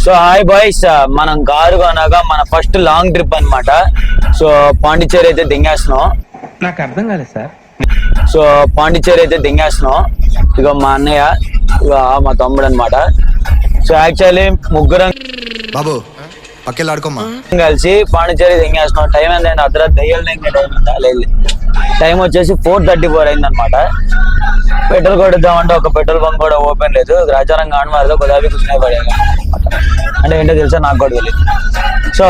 So hi boys, మనం car కొనగా మన ఫస్ట్ లాంగ్ ట్రిప్ అన్నమాట. సో పాండిచ్చేరి అయితే దింగేస్తున్నాం. నాకు అర్థం కాలేదు సార్. సో పాండిచ్చేరి అయితే దింగేస్తున్నాం. ఇక మా అన్నయ్య, ఇక మా తమ్ముడు అనమాట. సో యాక్చువల్లీ ముగ్గురం బాబు పక్కెళ్ళాడుకోమ్మా కలిసి పాండిచ్చేరి దింగేస్తున్నాం. టైం ఏంటంటే అర్ధరాత్రి దయ్యాలు దింగే టైం టైం వచ్చేసి 4:34 అయిందనమాట. పెట్రోల్ కొట్టిద్దామంటే ఒక పెట్రోల్ బంక్ కూడా ఓపెన్ లేదు. రాజారాం కాణమారిలో గులాబీ కూర్చునే పడేది అంటే ఏంటో తెలుసా, నాకు కూడా తెలియదు. సో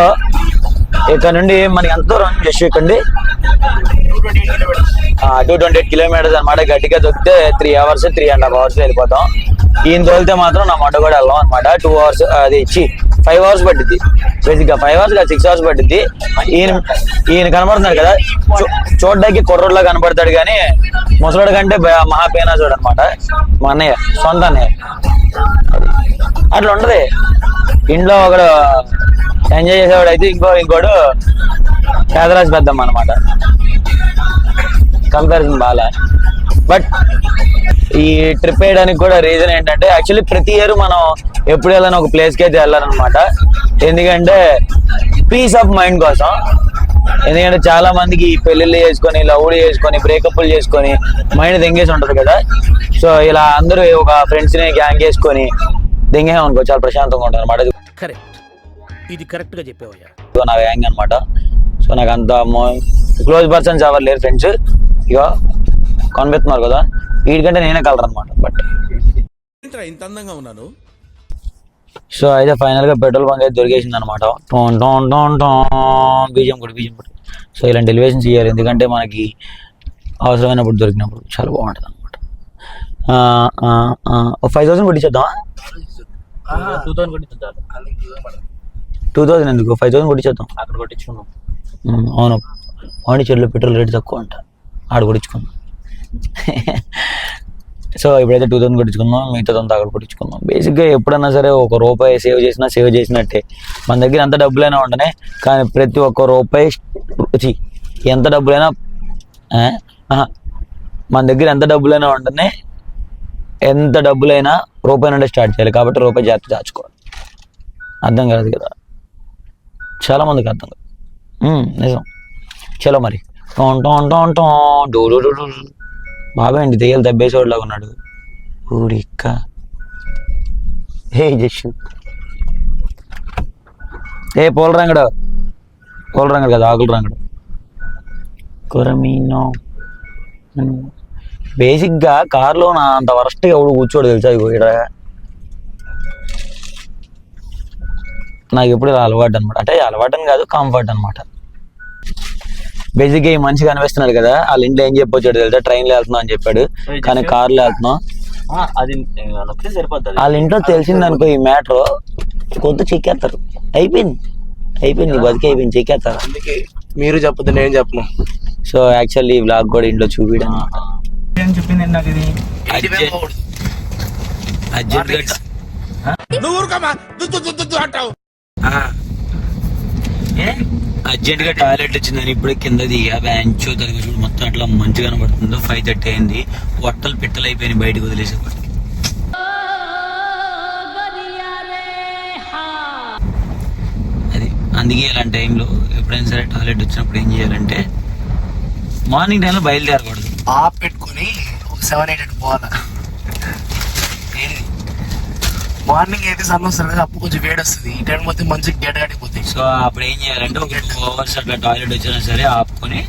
ఇక్కడ నుండి మనకి ఎంత దూరం జస్ట్ ఇక్కడ 228 కిలోమీటర్స్ అనమాట. గట్టిగా దొరికితే 3 hours 3.5 hours వెళ్ళిపోతాం. ఈయన తోలితే మాత్రం నా మాట కూడా వెళ్ళాం అనమాట. 2 hours అది ఇచ్చి 5 hours పట్టిద్ది. బేసిక్గా 5 hours 6 hours పట్టిద్ది. ఈయన కనబడుతున్నాడు కదా, చూడడానికి కుర్రోడ్లా కనబడతాడు కానీ ముసలోడు కంటే మహాపేనాజోడు అనమాట. మా అన్నయ్య, సొంత అన్నయ్య. అట్లా ఉంటది. ఇంట్లో ఒకడు ఎంజాయ్ చేసేవాడు అయితే ఇంకోడు పేదరాజు పెద్దమ్మ అనమాట. కంపారిజన్ బాగా. బట్ ఈ ట్రిప్ వేయడానికి కూడా రీజన్ ఏంటంటే, యాక్చువల్లీ ప్రతి ఇయర్ మనం ఎప్పుడు వెళ్ళాలని ఒక ప్లేస్కి అయితే వెళ్ళాలన్నమాట. ఎందుకంటే పీస్ ఆఫ్ మైండ్ కోసం. ఎందుకంటే చాలా మందికి పెళ్ళిళ్ళు చేసుకొని, లవ్లు చేసుకొని, బ్రేకప్లు చేసుకొని మైండ్ దెంగేసి ఉంటుంది కదా. సో ఇలా అందరూ ఒక ఫ్రెండ్స్ని గ్యాంగ్ చేసుకొని దెంగేమనుకో చాలా ప్రశాంతంగా ఉంటుంది అనమాట. ఇది కరెక్ట్ గా చెప్పావయ్యా. నా గ్యాంగ్ అనమాట. సో నాకు అంత క్లోజ్ పర్సన్స్ ఎవరు లేరు ఫ్రెండ్స్. ఇక కనిపెడుతున్నారు కదా, వీడికంటే నేనే కలర్ అనమాట. బట్ ఇంత అందంగా ఉన్నాను. సో అయితే ఫైనల్గా పెట్రోల్ బంక్ అయితే దొరికేసింది అనమాట. బీజం కొట్టి. సో ఇలాంటి ఎలివేషన్స్ ఇవ్వాలి, ఎందుకంటే మనకి అవసరమైనప్పుడు దొరికినప్పుడు చాలా బాగుంటుంది అనమాట. 5,000 కొట్టించేద్దామా? 2,000 ఎందుకు, 5,000 కొట్టించేద్దాం. అక్కడ కొట్టించుకున్నాం. అవును, పాండిచ్చేరిలో పెట్రోల్ రేట్ తక్కువ అంట, ఆడ కొట్టించుకున్నాం. సో ఇప్పుడైతే 2,000 కొట్టించుకున్నాం, మిగతాదంతా అక్కడ కొట్టించుకున్నాం. బేసిక్గా ఎప్పుడన్నా సరే ₹1 సేవ్ చేసినట్టే. మన దగ్గర ఎంత డబ్బులైనా ఉండనే, కానీ ప్రతి ఒక్క రూపాయి ఎంత డబ్బులైనా మన దగ్గర ఎంత డబ్బులైనా ఉండనే, ఎంత డబ్బులైనా రూపాయి నుండి స్టార్ట్ చేయాలి. కాబట్టి రూపాయి జాగ్రత్త దాచుకోవాలి. అర్థం కాదు కదా చాలా మందికి, అర్థం కాదు. నిజం. చలో మరి బాబా అండి, దెయ్యాలు దబ్బేసేవాడులాగా ఉన్నాడు. ఊరిక్క హే జస్సు పూల రంగడు కదా, ఆకుల రంగడు కొరమీనో. బేసిక్గా కార్లో నా అంత వరస్ట్గా ఎవడు కూర్చోడు తెలుసా. ఇక్కడ నాకు ఎప్పుడు అలవాటు అనమాట. అంటే అలవాటు కాదు, కంఫర్ట్ అనమాట. బేసిక్గా ఈ మనిషి కనిపిస్తున్నాడు కదా, వాళ్ళ ఇంట్లో ఏం చెప్పొచ్చాడు తెలుసా, ట్రైన్లో వెళ్తున్నాం అని చెప్పాడు, కానీ కార్లో వెళ్తున్నాం. వాళ్ళ ఇంట్లో తెలిసింది అనుకో ఈ మ్యాటర్, కొంత చెక్కేస్తారు. అయిపోయింది బతికి అయిపోయింది, చెక్కేస్తారు. మీరు చెప్పదు, నేను చెప్పను. సో యాక్చువల్లీ ఈ వ్లాగ్ కూడా ఇంట్లో చూపించడం చెప్పింది నాకు ఇది అర్జెంట్ గా టాయిలెట్ వచ్చిందని ఇప్పుడే కింద దిగా బ్యాంచో తరగతి చూడు, మొత్తం అట్లా మంచిగా కనబడుతుందో. 5:30 అయింది. వట్టలు పిట్టలు అయిపోయినాయి బయటకు వదిలేసేపటికి. అది అందుకే ఇలాంటి టైంలో ఎప్పుడైనా సరే టాయిలెట్ వచ్చినప్పుడు ఏం చేయాలంటే, మార్నింగ్ టైంలో బయలుదేరకూడదు. పెట్టుకుని 7-8 పోవాలా. మార్నింగ్ అయితే సన్ వస్తుంది కదా, అప్పుడు కొంచెం వేడి వస్తుంది. ఈ టైం మొత్తం మంచిగా గడ్డ కట్టిపోతాయి. సో అప్పుడు ఏం చేయాలంటే ఒక 2 hours అట్లా టాయిలెట్ వచ్చినా సరే ఆపుకొని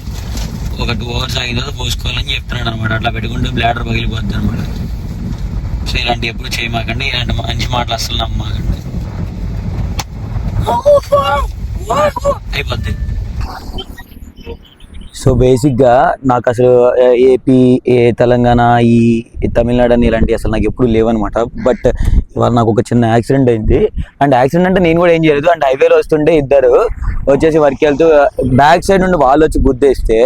ఒక 2 hours ఆగిన తర్వాత పోసుకోవాలని చెప్తున్నాడు అనమాట. అట్లా పెట్టుకుంటే బ్లాడర్ పగిలిపోద్ది అనమాట. సో ఇలాంటి ఎప్పుడు చేయమాకండి, ఇలాంటి మంచి మాటలు అసలు నమ్మకండి, అయిపోద్ది. సో బేసిక్గా నాకు అసలు ఏపీ, తెలంగాణ, ఈ తమిళనాడు అని ఇలాంటివి అసలు నాకు ఎప్పుడు లేవన్నమాట. బట్ ఇవాళ నాకు ఒక చిన్న యాక్సిడెంట్ అయింది. అండ్ యాక్సిడెంట్ అంటే నేను కూడా ఏం చేయలేదు. అండ్ హైవేలో వస్తుంటే ఇద్దరు వచ్చేసి వర్క్ వెళ్తూ బ్యాక్ సైడ్ నుండి వాళ్ళు వచ్చి గుద్దేస్తే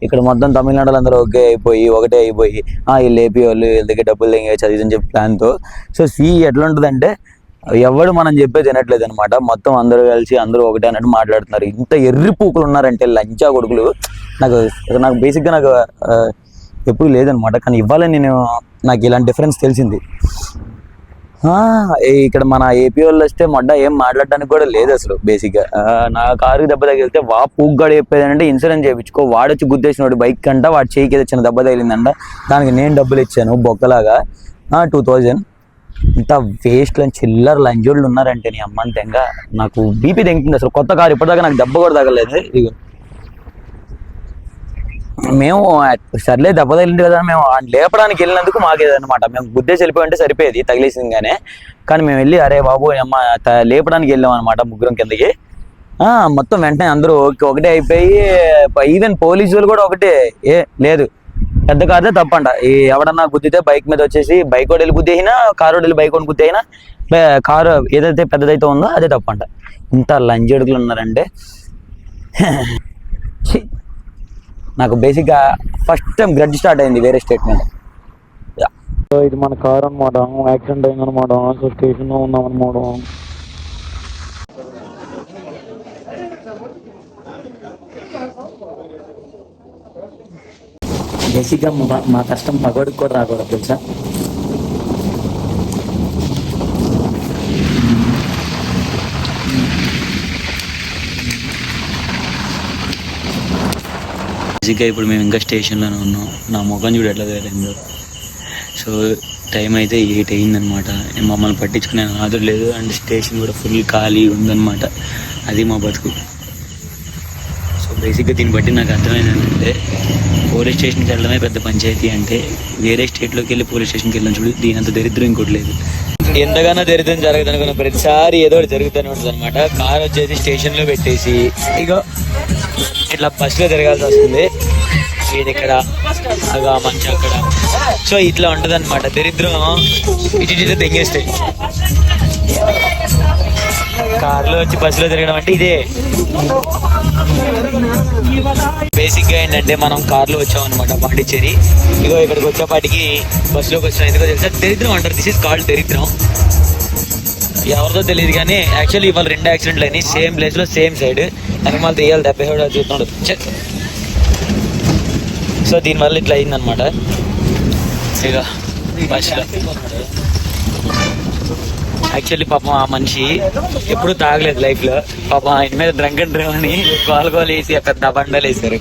ఇక్కడ మొత్తం తమిళనాడులో అందరూ ఒకటే అయిపోయి వీళ్ళు ఏపీ వాళ్ళు, వీళ్ళ దగ్గర డబ్బులు తెంగేయచ్చు అది అని చెప్పి ప్లాన్తో. సో ఎట్లా ఉంటుందంటే, ఎవడు మనం చెప్పేది తినట్లేదు అనమాట. మొత్తం అందరూ కలిసి అందరూ ఒకటే అన్నట్టు మాట్లాడుతున్నారు. ఇంత ఎర్రి పూకులు ఉన్నారంటే లంచా కొడుకులు. నాకు బేసిక్గా నాకు ఎప్పుడు లేదనమాట, కానీ ఇవ్వాలని నాకు ఇలాంటి డిఫరెన్స్ తెలిసింది. ఇక్కడ మన ఏపీ వాళ్ళు వస్తే మొడ్డ ఏం మాట్లాడడానికి కూడా లేదు అసలు బేసిక్ గా. నా కారుకి దెబ్బ తగిలితే పూగ్గాడు చెప్పేది అంటే ఇన్సూరెన్స్ చేయించుకో, వాడొచ్చి గుద్దేసినోడు బైక్ కంట వాడి చేయికి ఏదో చిన్న దెబ్బ తగిలిందంట, దానికి నేను డబ్బులు ఇచ్చాను బొక్కలాగా 2000. ఇంత వేస్ట్ చిల్లర లంజోళ్ళు ఉన్నారంటే నీ అమ్మ అంతేగా నాకు బీపీ తెంగుతుంది అసలు. కొత్త కారు ఇప్పటిదాకా నాకు దెబ్బ కూడా తగలేదు. ఇదిగో మేము సర్లే దెబ్బ తగిలింది కదా, మేము లేపడానికి వెళ్ళినందుకు మాకు ఏదన్నమాట, మేము గుద్దేసి వెళ్ళిపోయింటే సరిపోయేది తగిలేసిందిగానే. కానీ మేము వెళ్ళి అరే బాబు అమ్మ లేపడానికి వెళ్ళాం అనమాట ముగ్గురం కిందకి. మొత్తం వెంటనే అందరూ ఒకటే అయిపోయి, ఈవెన్ పోలీసులు కూడా ఒకటే లేదు పెద్ద కారుదే తప్పంట. ఎవడన్నా గుద్దితే బైక్ మీద వచ్చేసి బైక్ వాడు వెళ్ళి గుద్దేసినా, కారు వాడు వెళ్ళి బైక్ వాడిని గుద్దేసినా, కారు ఏదైతే పెద్దదైతే ఉందో అదే తప్పంట. ఇంత లంజడుగులు ఉన్నారంటే నాకు బేసిక్గా ఫస్ట్ టైం గ్రడ్జ్ స్టార్ట్ అయింది వేరే స్టేట్ మీద. ఇది మన కార్ అనమాట, యాక్సిడెంట్ అయిందనమాట. సో స్టేషన్లో ఉన్నాం అనమాట. బేసిక్గా మా కష్టం పగోడికి కూడా రాకూడదు తెలుసా. బేసిక్గా ఇప్పుడు మేము ఇంకా స్టేషన్లోనే ఉన్నాం. నా ముఖం చూడు ఎట్లా తయారైందో. సో టైం అయితే 8 అయిందనమాట. మమ్మల్ని పట్టించుకునే ఆదురు లేదు, అండ్ స్టేషన్ కూడా ఫుల్ ఖాళీ ఉందన్నమాట. అది మా బతుకు. సో బేసిక్గా దీన్ని బట్టి నాకు అర్థమైంది ఏంటంటే, పోలీస్ స్టేషన్కి వెళ్ళడమే పెద్ద పంచాయతీ అంటే, వేరే స్టేట్లోకి వెళ్ళి పోలీస్ స్టేషన్కి వెళ్ళడం చూడు, దీనంత దరిద్రం ఇంకోటి లేదు. ఎంతగానో దరిద్రం జరగదు అనుకున్న ప్రతిసారి ఏదో ఒకటి జరుగుతూనే ఉంటుంది అనమాట. కార్ వచ్చేసి స్టేషన్లో పెట్టేసి ఇగో ఇట్లా బస్సులో తిరగాల్సి వస్తుంది. ఇది ఇక్కడ అగా మంచి అక్కడ. సో ఇట్లా ఉంటుంది అనమాట దరిద్రం. ఇటు తెంగేస్తాయి. కార్లో వచ్చి బస్సులో తిరగడం అంటే ఇదే. బేసిక్గా ఏంటంటే మనం కార్లో వచ్చాం అనమాట పాండిచ్చేరి. ఇగో ఇక్కడికి వచ్చేపాటికి బస్సులోకి వచ్చిన ఎందుకో తెలుసా, దరిద్రం అంటారు. దిస్ ఇస్ కాల్డ్ దరిద్రం. ఎవరితో తెలియదు కానీ యాక్చువల్లీ ఇవాళ 2 యాక్సిడెంట్లు అయినాయి సేమ్ ప్లేస్లో సేమ్ సైడ్. దానికి మళ్ళీ తెయ్యాలి 70 చూస్తున్నాడు. సో దీనివల్ల ఇట్లా అయిందనమాట. ఇక బస్సులో యాక్చువల్లీ పాపం ఆ మనిషి ఎప్పుడు తాగలేదు లైఫ్లో. పాపం ఆయన మీద డ్రంక్ అండ్ డ్రైవ్ అని గోలు వేసి పెద్ద బండలు వేసారు.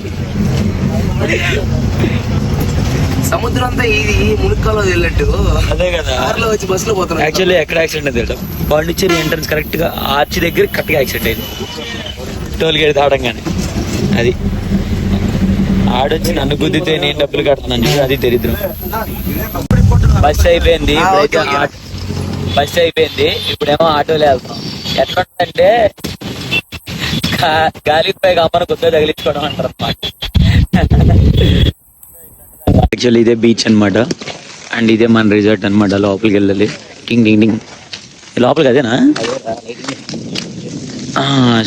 సముద్రం అంతా ఇది మునుక్కాలో వెళ్ళట్టు అదే కదా. వచ్చి బస్సులో పోతాం. యాక్చువల్లీ ఎక్కడ యాక్సిడెంట్ అయితే పాండిచ్చేరి ఎంట్రన్స్ కరెక్ట్ గా ఆర్చ్ దగ్గర కరెక్ట్గా యాక్సిడెంట్ అయింది. టోల్ గేట్ దాటంగానే. అది ఆడొచ్చి నన్ను గుద్దితే నేను డబ్బులు కడతానని చెప్పి అది దరిద్రం. బస్ అయిపోయింది, బస్ అయిపోయింది. ఇప్పుడేమో ఆటోలో వెళ్తాం. ఎట్లా ఉంటుందంటే గాలికి పై అమ్మను గుద్ద తగిలించుకోవడం అంటారు అన్నమాట. యాక్చువల్లీ ఇదే బీచ్ అనమాట, అండ్ ఇదే మన రిసార్ట్ అనమాట. లోపలికి వెళ్ళాలి. టింగ్ టింగ్ టింగ్ లోపలికి అదేనా.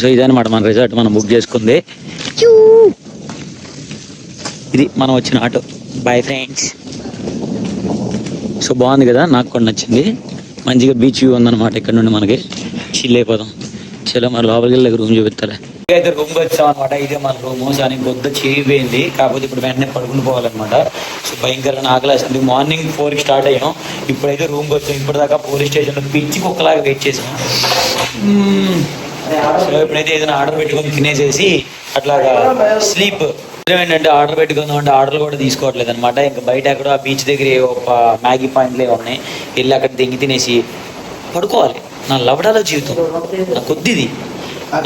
సో ఇదనమాట మన రిసార్ట్ మనం బుక్ చేసుకుంది. ఇది మనం వచ్చిన ఆటో. Bye friends. సో బాగుంది కదా, నాకు కూడా నచ్చింది. మంచిగా బీచ్ వ్యూ ఉందన్నమాట. ఇక్కడ నుండి మనకి చిల్ అయిపోదాం. చలో మరి లోపలికి వెళ్ళి రూమ్ చూపిస్తారా. అయితే రూమ్కి వచ్చాం అనమాట. ఇదే మన రూము. దానికి గొద్ద చేయిపోయింది, కాకపోతే ఇప్పుడు వెంటనే పడుకుని పోవాలన్నమాట. సో భయంకరమైన ఆకలేస్తుంది. మార్నింగ్ 4కి స్టార్ట్ అయ్యాం. ఇప్పుడైతే రూమ్కి వచ్చాం. ఇప్పటిదాకా పోలీస్ స్టేషన్లో పిచ్చి కుక్కలాగా వెయిట్ చేసాం. సో ఇప్పుడైతే ఏదైనా ఆర్డర్ పెట్టుకొని తినేసేసి అట్లాగా స్లీప్. ఏంటంటే ఆర్డర్ పెట్టుకుందాం అంటే ఆర్డర్లు కూడా తీసుకోవట్లేదు అనమాట. ఇంకా బయట ఎక్కడో ఆ బీచ్ దగ్గర ఒక మ్యాగీ పాయింట్లే ఉన్నాయి. వెళ్ళి అక్కడ దింగి తినేసి పడుకోవాలి. నా లవడాలో జీవితం నా కొద్దిది.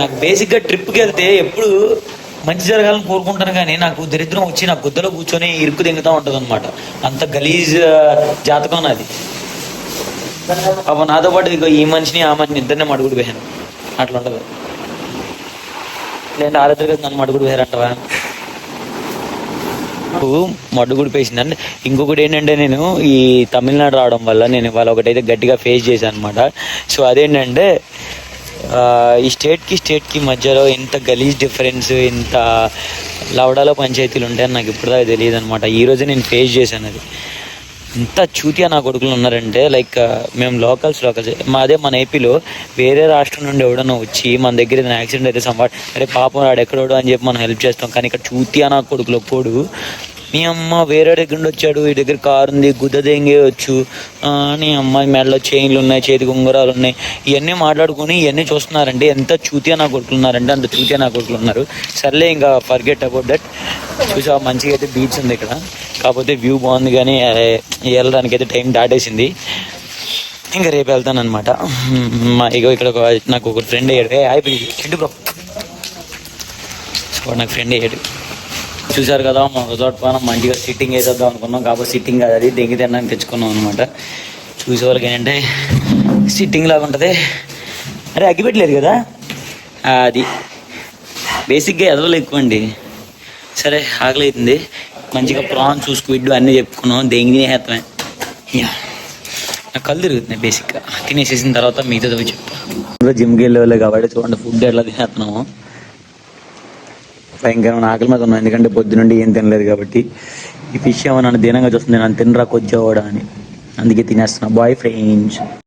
నాకు బేసిక్గా ట్రిప్కి వెళ్తే ఎప్పుడు మంచి జరగాలని కోరుకుంటాను, కానీ నాకు దరిద్రం వచ్చి నా గుద్దలో కూర్చొని ఇరుక్కు దింగుతూ ఉంటుంది అనమాట. అంత గలీజ్ జాతకం నాది. అప్పుడు నాతో పాటు ఈ మనిషిని ఆ మనిషిని ఇద్దరినే మడుగుడు పోయాను. అట్లా ఉండదు. నేను ఆరాధన కదా నన్ను మడుగుడు పోయారంటవా. మడ్డుగుడి పేసిందండి. ఇంకొకటి ఏంటంటే, నేను ఈ తమిళనాడు రావడం వల్ల నేను ఇవాళ ఒకటైతే గట్టిగా ఫేస్ చేశాను అనమాట. సో అదేంటంటే, ఈ స్టేట్కి మధ్యలో ఇంత గలీజ్ డిఫరెన్స్, ఇంత లవడాలో పంచాయతీలు ఉంటాయని నాకు ఇప్పటిదాకా తెలియదు అనమాట. ఈరోజే నేను ఫేస్ చేశాను అది. ఇంత చూతియా నా కొడుకులు ఉన్నారంటే, లైక్ మేము లోకల్స్ మాదే మన ఏపీలో వేరే రాష్ట్రం నుండి ఎవడన్నా వచ్చి మన దగ్గర ఏదైనా యాక్సిడెంట్ అయితే అరే పాపం వాడు ఎక్కడోడు అని చెప్పి మనం హెల్ప్ చేస్తాం. కానీ ఇక్కడ చూతియా నా కొడుకులు ఒప్పోడు మీ అమ్మ వేరే దగ్గర నుండి వచ్చాడు, ఈ దగ్గర కారు ఉంది, గుద్దదెంగే వచ్చు, నీ అమ్మాయి మెడలో చైన్లు ఉన్నాయి, చేతికి ఉంగరాలు ఉన్నాయి, ఇవన్నీ మాట్లాడుకుని ఇవన్నీ చూస్తున్నారండి. ఎంత చూతిగా నా కొడుకున్నారంటే అంత చూతిగా నా కొడుకులు ఉన్నారు. సర్లే ఇంకా ఫర్గెట్ అబౌట్ దట్. చూసా మంచిగా అయితే బీచ్ ఉంది ఇక్కడ, కాకపోతే వ్యూ బాగుంది కానీ వెళ్ళడానికి అయితే టైం దాటేసింది. ఇంకా రేపు వెళ్తాను అనమాట. ఇగో ఇక్కడ నాకు ఒక ఫ్రెండ్ అయ్యాడు. అయిపోయింది చెట్టు బ్రో, నాకు ఫ్రెండ్ అయ్యాడు. చూసారు కదా మా రిసార్ట్ పైన మంచిగా సిట్టింగ్ వేసేద్దాం అనుకున్నాం, కాబట్టి సిట్టింగ్ కాదు అది దెంగి తినడానికి తెచ్చుకున్నాం అనమాట. చూసే వాళ్ళకి ఏంటంటే సిట్టింగ్ లాగా ఉంటుంది. అరే అగ్గిపెట్టలేదు కదా, అది బేసిక్గా ఎదవలు ఎక్కువ అండి. సరే ఆకలి అవుతుంది, మంచిగా ప్రాన్స్ స్క్విడ్ అన్నీ చెప్పుకున్నాం, దెంగి తినేస్తామే. నాకు కళ్ళు తిరుగుతున్నాయి బేసిక్గా. తినేసేసిన తర్వాత మిగతా చెప్పు. జిమ్కి వెళ్ళే కాబట్టి చూడండి ఫుడ్ ఎట్లా తినేస్తున్నాము. భయంకరమైన ఆకలి మీద ఉన్నాం, ఎందుకంటే పొద్దునుండి ఏం తినలేదు కాబట్టి. ఈ ఫిష్ ఏమో నన్ను దీనంగా చూస్తుంది, నన్ను తినరా కొద్దిగా అని, అందుకే తినేస్తున్నా. Bye friends.